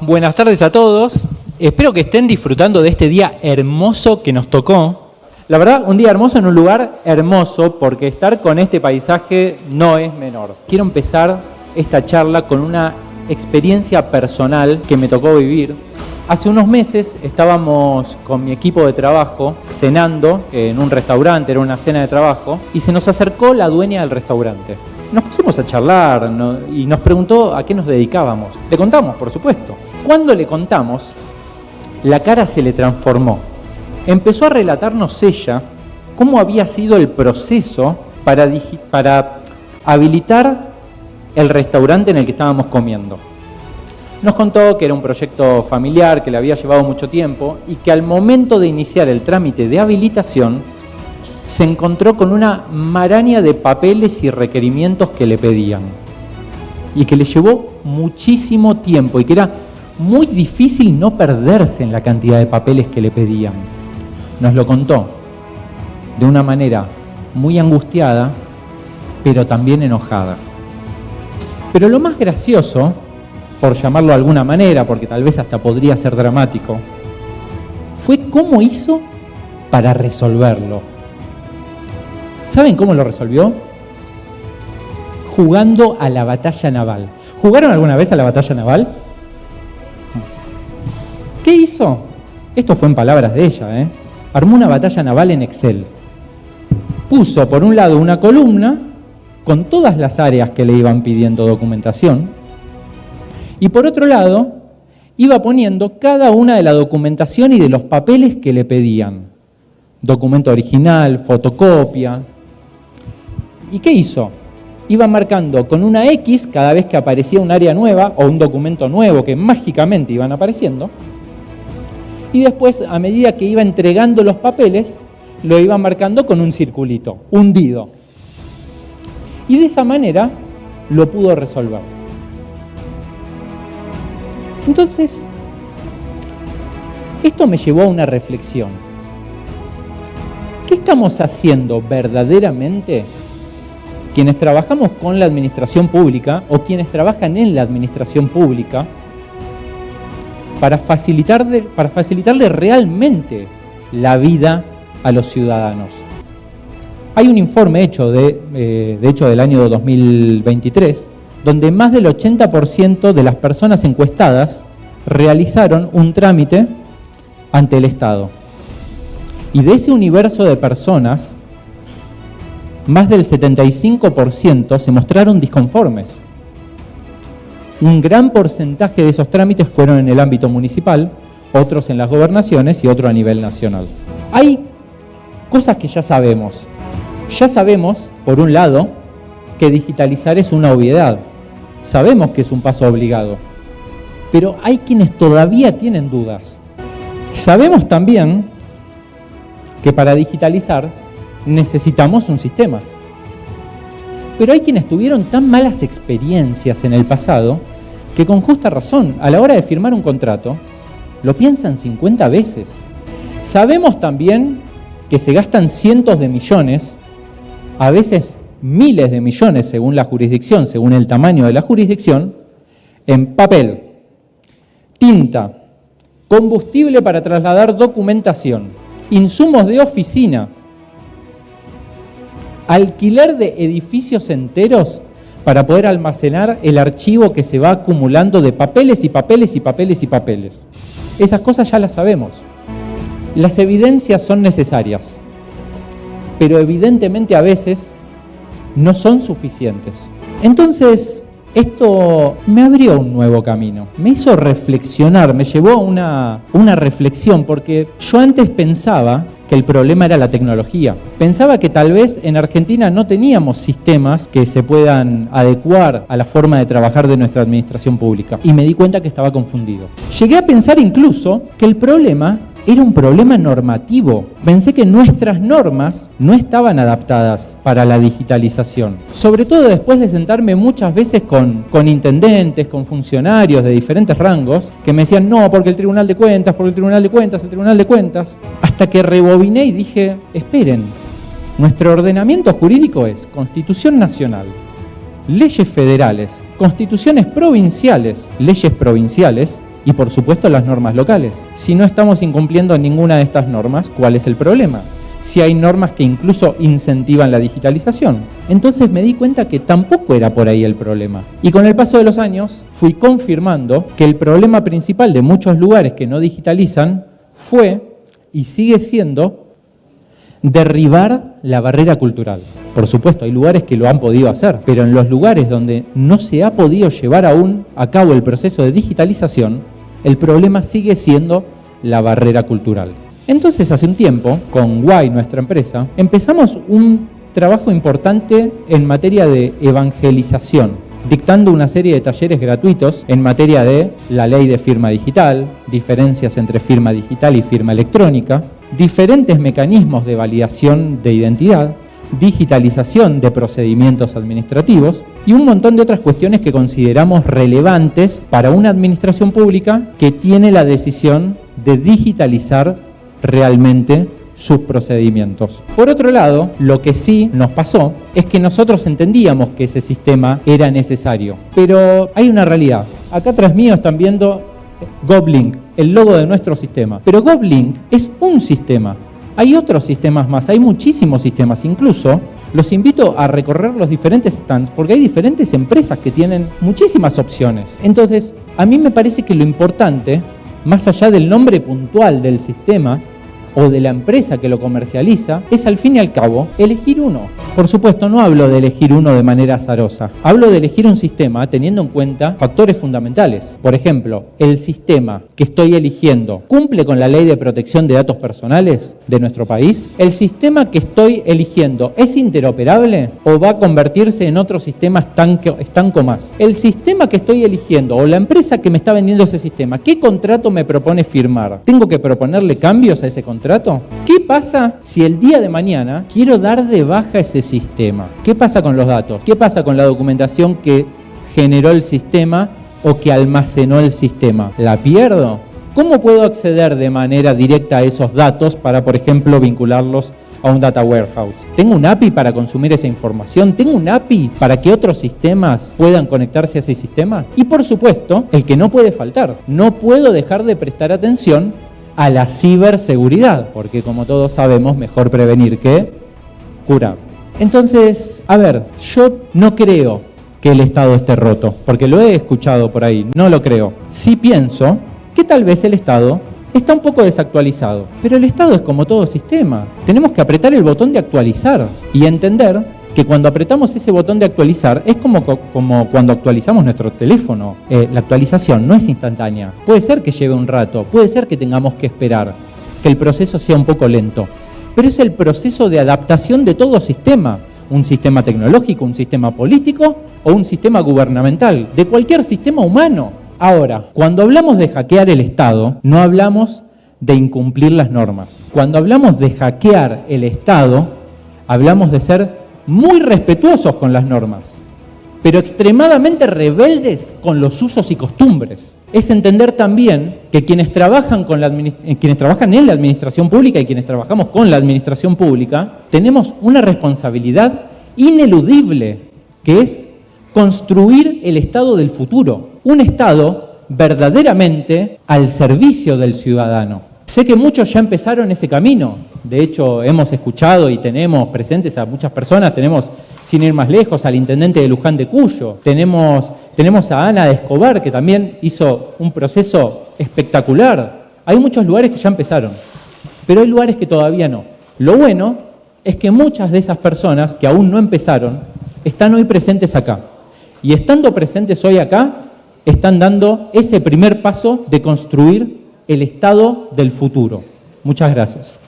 Buenas tardes a todos. Espero que estén disfrutando de este día hermoso que nos tocó. La verdad, un día hermoso en un lugar hermoso, porque estar con este paisaje no es menor. Quiero empezar esta charla con una experiencia personal que me tocó vivir. Hace unos meses estábamos con mi equipo de trabajo cenando en un restaurante, era una cena de trabajo, y se nos acercó la dueña del restaurante. Nos pusimos a charlar y nos preguntó a qué nos dedicábamos. Le contamos, por supuesto. Cuando le contamos, la cara se le transformó. Empezó a relatarnos ella cómo había sido el proceso para habilitar el restaurante en el que estábamos comiendo. Nos contó que era un proyecto familiar, que le había llevado mucho tiempo y que al momento de iniciar el trámite de habilitación se encontró con una maraña de papeles y requerimientos que le pedían y que le llevó muchísimo tiempo y que era muy difícil no perderse en la cantidad de papeles que le pedían. Nos lo contó de una manera muy angustiada, pero también enojada. Pero lo más gracioso, por llamarlo de alguna manera, porque tal vez hasta podría ser dramático, fue cómo hizo para resolverlo. ¿Saben cómo lo resolvió? Jugando a la batalla naval. ¿Jugaron alguna vez a la batalla naval? ¿Qué hizo? Esto fue en palabras de ella, Armó una batalla naval en Excel. Puso por un lado una columna con todas las áreas que le iban pidiendo documentación y por otro lado iba poniendo cada una de la documentación y de los papeles que le pedían. Documento original, fotocopia. ¿Y qué hizo? Iba marcando con una X cada vez que aparecía un área nueva o un documento nuevo que mágicamente iban apareciendo. Y después, a medida que iba entregando los papeles, lo iba marcando con un circulito, hundido. Y de esa manera lo pudo resolver. Entonces, esto me llevó a una reflexión. ¿Qué estamos haciendo verdaderamente quienes trabajamos con la administración pública o quienes trabajan en la administración pública para facilitarle realmente la vida a los ciudadanos? Hay un informe hecho del año 2023, donde más del 80% de las personas encuestadas realizaron un trámite ante el Estado. Y de ese universo de personas, más del 75% se mostraron disconformes. Un gran porcentaje de esos trámites fueron en el ámbito municipal, otros en las gobernaciones y otro a nivel nacional. Hay cosas que ya sabemos. Ya sabemos, por un lado, que digitalizar es una obviedad. Sabemos que es un paso obligado. Pero hay quienes todavía tienen dudas. Sabemos también que para digitalizar necesitamos un sistema. Pero hay quienes tuvieron tan malas experiencias en el pasado que con justa razón, a la hora de firmar un contrato, lo piensan 50 veces. Sabemos también que se gastan cientos de millones, a veces miles de millones según la jurisdicción, según el tamaño de la jurisdicción, en papel, tinta, combustible para trasladar documentación, insumos de oficina, alquiler de edificios enteros para poder almacenar el archivo que se va acumulando de papeles y papeles y papeles y papeles. Esas cosas ya las sabemos. Las evidencias son necesarias, pero evidentemente a veces no son suficientes. Entonces, esto me abrió un nuevo camino, me hizo reflexionar, me llevó a una reflexión, porque yo antes pensaba que el problema era la tecnología. Pensaba que tal vez en Argentina no teníamos sistemas que se puedan adecuar a la forma de trabajar de nuestra administración pública. Y me di cuenta que estaba confundido. Llegué a pensar incluso que el problema era un problema normativo. Pensé que nuestras normas no estaban adaptadas para la digitalización. Sobre todo después de sentarme muchas veces con intendentes, con funcionarios de diferentes rangos, que me decían, no, porque el Tribunal de Cuentas, porque el Tribunal de Cuentas, el Tribunal de Cuentas. Hasta que rebobiné y dije, esperen, nuestro ordenamiento jurídico es Constitución Nacional, leyes federales, constituciones provinciales, leyes provinciales y por supuesto las normas locales. Si no estamos incumpliendo ninguna de estas normas, ¿cuál es el problema? Si hay normas que incluso incentivan la digitalización. Entonces me di cuenta que tampoco era por ahí el problema. Y con el paso de los años fui confirmando que el problema principal de muchos lugares que no digitalizan fue y sigue siendo derribar la barrera cultural. Por supuesto, hay lugares que lo han podido hacer, pero en los lugares donde no se ha podido llevar aún a cabo el proceso de digitalización, el problema sigue siendo la barrera cultural. Entonces, hace un tiempo, con Guay, nuestra empresa, empezamos un trabajo importante en materia de evangelización, dictando una serie de talleres gratuitos en materia de la ley de firma digital, diferencias entre firma digital y firma electrónica, diferentes mecanismos de validación de identidad, digitalización de procedimientos administrativos y un montón de otras cuestiones que consideramos relevantes para una administración pública que tiene la decisión de digitalizar realmente sus procedimientos. Por otro lado, lo que sí nos pasó es que nosotros entendíamos que ese sistema era necesario, pero hay una realidad. Acá atrás mío están viendo GovLink, el logo de nuestro sistema, pero GovLink es un sistema. Hay otros sistemas más, hay muchísimos sistemas, incluso los invito a recorrer los diferentes stands porque hay diferentes empresas que tienen muchísimas opciones. Entonces, a mí me parece que lo importante, más allá del nombre puntual del sistema o de la empresa que lo comercializa, es al fin y al cabo elegir uno. Por supuesto, no hablo de elegir uno de manera azarosa. Hablo de elegir un sistema teniendo en cuenta factores fundamentales. Por ejemplo, el sistema que estoy eligiendo ¿cumple con la ley de protección de datos personales de nuestro país? ¿El sistema que estoy eligiendo es interoperable o va a convertirse en otro sistema estanco más? ¿El sistema que estoy eligiendo o la empresa que me está vendiendo ese sistema, qué contrato me propone firmar? ¿Tengo que proponerle cambios a ese contrato? ¿Qué pasa si el día de mañana quiero dar de baja ese sistema? ¿Qué pasa con los datos? ¿Qué pasa con la documentación que generó el sistema o que almacenó el sistema? ¿La pierdo? ¿Cómo puedo acceder de manera directa a esos datos para, por ejemplo, vincularlos a un data warehouse? ¿Tengo un API para consumir esa información? ¿Tengo un API para que otros sistemas puedan conectarse a ese sistema? Y por supuesto, el que no puede faltar, no puedo dejar de prestar atención a la ciberseguridad, porque como todos sabemos, mejor prevenir que curar. Entonces, a ver, yo no creo que el Estado esté roto, porque lo he escuchado por ahí, no lo creo. Sí pienso que tal vez el Estado está un poco desactualizado, pero el Estado es como todo sistema. Tenemos que apretar el botón de actualizar y entender que cuando apretamos ese botón de actualizar es como cuando actualizamos nuestro teléfono. La actualización no es instantánea. Puede ser que lleve un rato, puede ser que tengamos que esperar, que el proceso sea un poco lento, pero es el proceso de adaptación de todo sistema, un sistema tecnológico, un sistema político o un sistema gubernamental, de cualquier sistema humano. Ahora, cuando hablamos de hackear el Estado, no hablamos de incumplir las normas. Cuando hablamos de hackear el Estado, hablamos de ser muy respetuosos con las normas, pero extremadamente rebeldes con los usos y costumbres. Es entender también que quienes trabajan en la administración pública y quienes trabajamos con la administración pública, tenemos una responsabilidad ineludible, que es construir el Estado del futuro, un Estado verdaderamente al servicio del ciudadano. Sé que muchos ya empezaron ese camino. De hecho, hemos escuchado y tenemos presentes a muchas personas. Tenemos, sin ir más lejos, al intendente de Luján de Cuyo. Tenemos a Ana de Escobar, que también hizo un proceso espectacular. Hay muchos lugares que ya empezaron, pero hay lugares que todavía no. Lo bueno es que muchas de esas personas que aún no empezaron están hoy presentes acá. Y estando presentes hoy acá, están dando ese primer paso de construir el Estado del futuro. Muchas gracias.